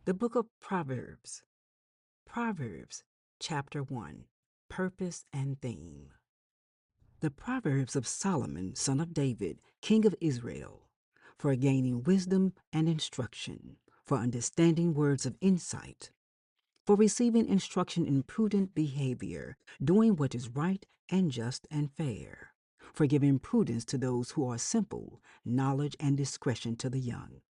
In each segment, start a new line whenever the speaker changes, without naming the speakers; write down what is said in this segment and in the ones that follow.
The book of Proverbs. Proverbs, chapter 1. Purpose and theme. The Proverbs of Solomon, son of David, king of Israel, for gaining wisdom and instruction, for understanding words of insight, for receiving instruction in prudent behavior, doing what is right and just and fair, for giving prudence to those who are simple, knowledge and discretion to the young.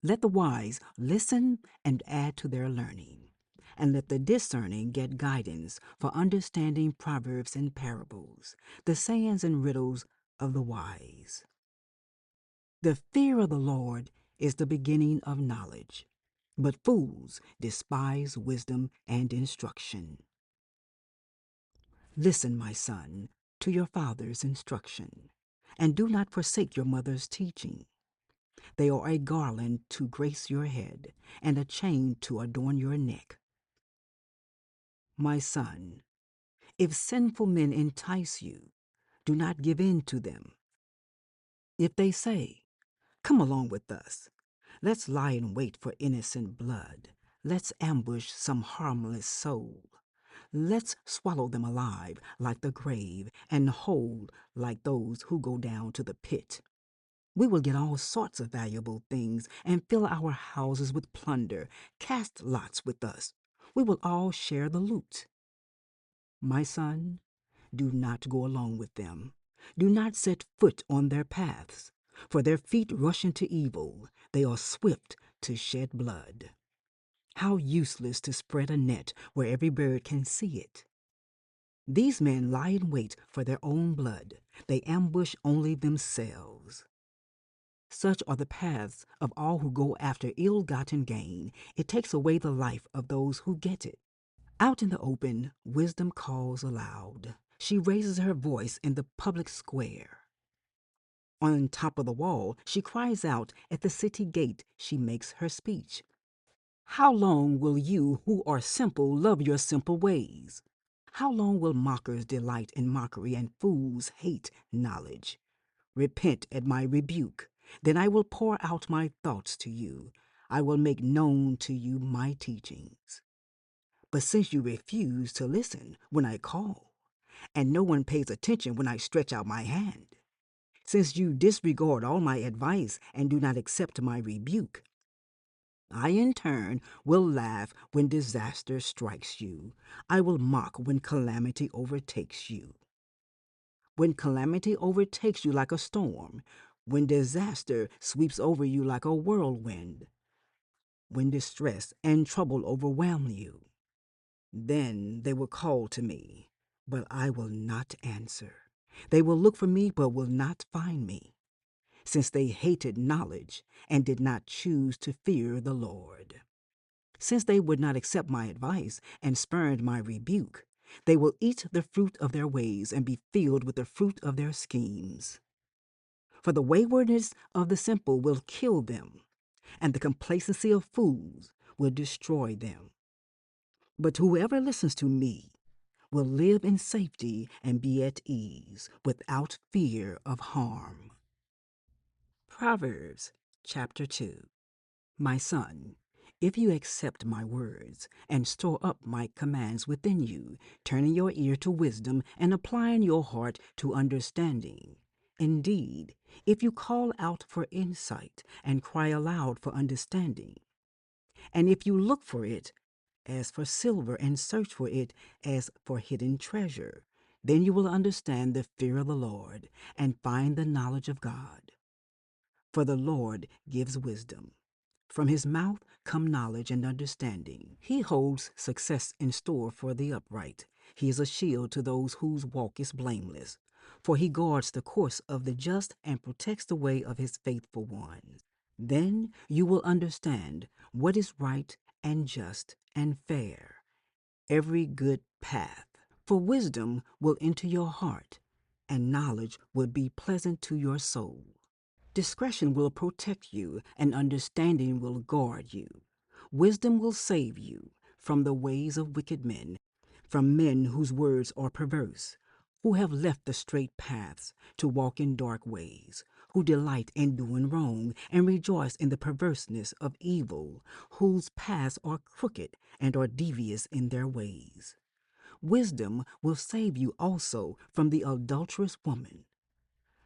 Let the wise listen and add to their learning, and let the discerning get guidance for understanding proverbs and parables, the sayings and riddles of the wise. The fear of the Lord is the beginning of knowledge, but fools despise wisdom and instruction. Listen, my son, to your father's instruction, and do not forsake your mother's teaching. They are a garland to grace your head, and a chain to adorn your neck. My son, if sinful men entice you, do not give in to them. If they say, "Come along with us, let's lie in wait for innocent blood, let's ambush some harmless soul, let's swallow them alive like the grave, and whole like those who go down to the pit. We will get all sorts of valuable things and fill our houses with plunder. Cast lots with us. We will all share the loot." My son, do not go along with them. Do not set foot on their paths, for their feet rush into evil. They are swift to shed blood. How useless to spread a net where every bird can see it. These men lie in wait for their own blood. They ambush only themselves. Such are the paths of all who go after ill-gotten gain. It takes away the life of those who get it. Out in the open, wisdom calls aloud. She raises her voice in the public square. On top of the wall, she cries out. At the city gate, she makes her speech. How long will you who are simple love your simple ways? How long will mockers delight in mockery and fools hate knowledge? Repent at my rebuke. Then I will pour out my thoughts to you. I will make known to you my teachings. But since you refuse to listen when I call, and no one pays attention when I stretch out my hand, since you disregard all my advice and do not accept my rebuke, I in turn will laugh when disaster strikes you. I will mock when calamity overtakes you. When calamity overtakes you like a storm, when disaster sweeps over you like a whirlwind, when distress and trouble overwhelm you, then they will call to me, but I will not answer. They will look for me, but will not find me, since they hated knowledge and did not choose to fear the Lord. Since they would not accept my advice and spurned my rebuke, they will eat the fruit of their ways and be filled with the fruit of their schemes. For the waywardness of the simple will kill them, and the complacency of fools will destroy them. But whoever listens to me will live in safety and be at ease, without fear of harm. Proverbs chapter 2. My son, if you accept my words and store up my commands within you, turning your ear to wisdom and applying your heart to understanding, indeed, if you call out for insight and cry aloud for understanding, and if you look for it as for silver and search for it as for hidden treasure, then you will understand the fear of the Lord and find the knowledge of God. For the Lord gives wisdom. From his mouth come knowledge and understanding. He holds success in store for the upright. He is a shield to those whose walk is blameless. For he guards the course of the just and protects the way of his faithful ones. Then you will understand what is right and just and fair, every good path. For wisdom will enter your heart, and knowledge will be pleasant to your soul. Discretion will protect you, and understanding will guard you. Wisdom will save you from the ways of wicked men, from men whose words are perverse, who have left the straight paths to walk in dark ways, who delight in doing wrong and rejoice in the perverseness of evil, whose paths are crooked and are devious in their ways. Wisdom will save you also from the adulterous woman,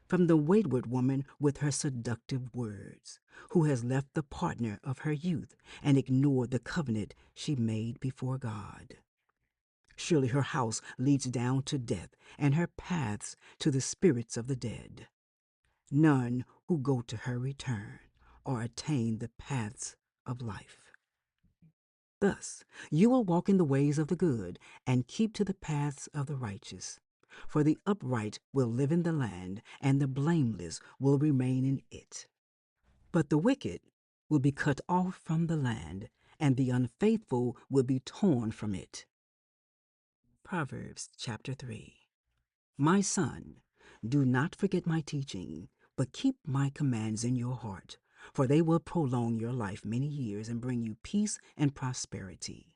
from the wayward woman with her seductive words, who has left the partner of her youth and ignored the covenant she made before God. Surely her house leads down to death, and her paths to the spirits of the dead. None who go to her return or attain the paths of life. Thus you will walk in the ways of the good and keep to the paths of the righteous. For the upright will live in the land, and the blameless will remain in it. But the wicked will be cut off from the land, and the unfaithful will be torn from it. Proverbs chapter 3. My son, do not forget my teaching, but keep my commands in your heart, for they will prolong your life many years and bring you peace and prosperity.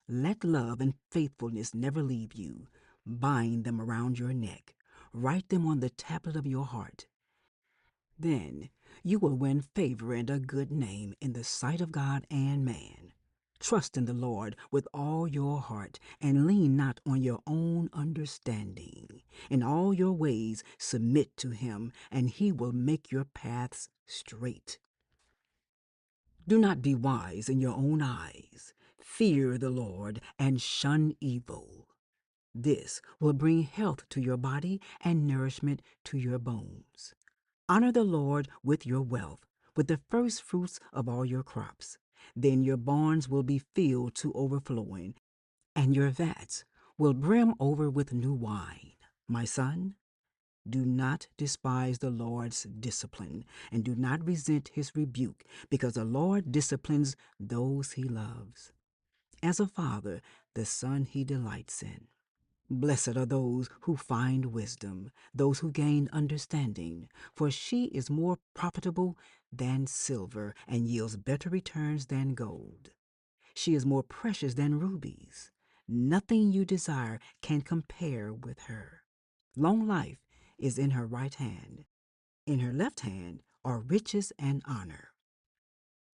Let love and faithfulness never leave you. Bind them around your neck. Write them on the tablet of your heart. Then you will win favor and a good name in the sight of God and man. Trust in the Lord with all your heart, and lean not on your own understanding. In all your ways submit to him, and he will make your paths straight. Do not be wise in your own eyes. Fear the Lord and shun evil. This will bring health to your body and nourishment to your bones. Honor the Lord with your wealth, with the first fruits of all your crops. Then your barns will be filled to overflowing, and your vats will brim over with new wine. My son, do not despise the Lord's discipline, and do not resent his rebuke, because the Lord disciplines those he loves. As a father, the son he delights in. Blessed are those who find wisdom, those who gain understanding, for she is more profitable than silver and yields better returns than gold. She is more precious than rubies. Nothing you desire can compare with her. Long life is in her right hand. In her left hand are riches and honor.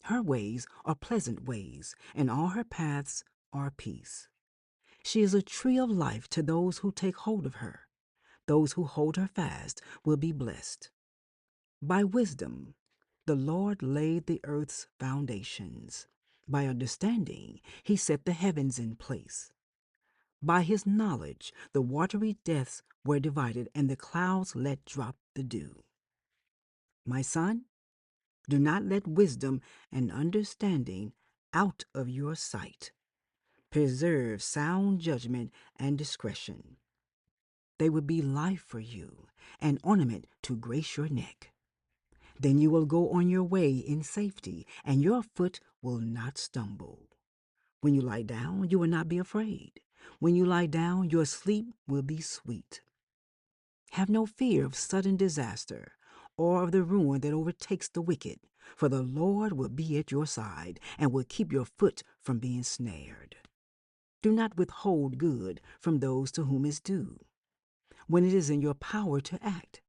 Her ways are pleasant ways, and all her paths are peace. She is a tree of life to those who take hold of her. Those who hold her fast will be blessed. By wisdom, the Lord laid the earth's foundations. By understanding, he set the heavens in place. By his knowledge, the watery depths were divided, and the clouds let drop the dew. My son, do not let wisdom and understanding out of your sight. Preserve sound judgment and discretion. They will be life for you, an ornament to grace your neck. Then you will go on your way in safety, and your foot will not stumble. When you lie down, you will not be afraid. When you lie down, your sleep will be sweet. Have no fear of sudden disaster or of the ruin that overtakes the wicked, for the Lord will be at your side and will keep your foot from being snared. Do not withhold good from those to whom is due, when it is in your power to act.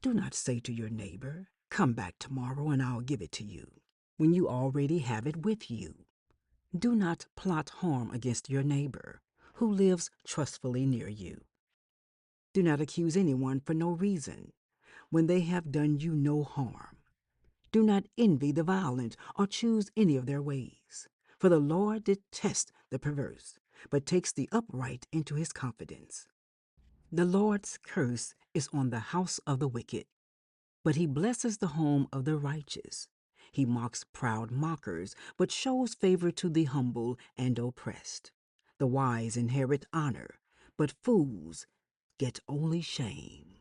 Do not say to your neighbor, "Come back tomorrow and I'll give it to you," when you already have it with you. Do not plot harm against your neighbor, who lives trustfully near you. Do not accuse anyone for no reason, when they have done you no harm. Do not envy the violent or choose any of their ways, for the Lord detests the perverse, but takes the upright into his confidence. The Lord's curse is on the house of the wicked, but he blesses the home of the righteous. He mocks proud mockers, but shows favor to the humble and oppressed. The wise inherit honor, but fools get only shame.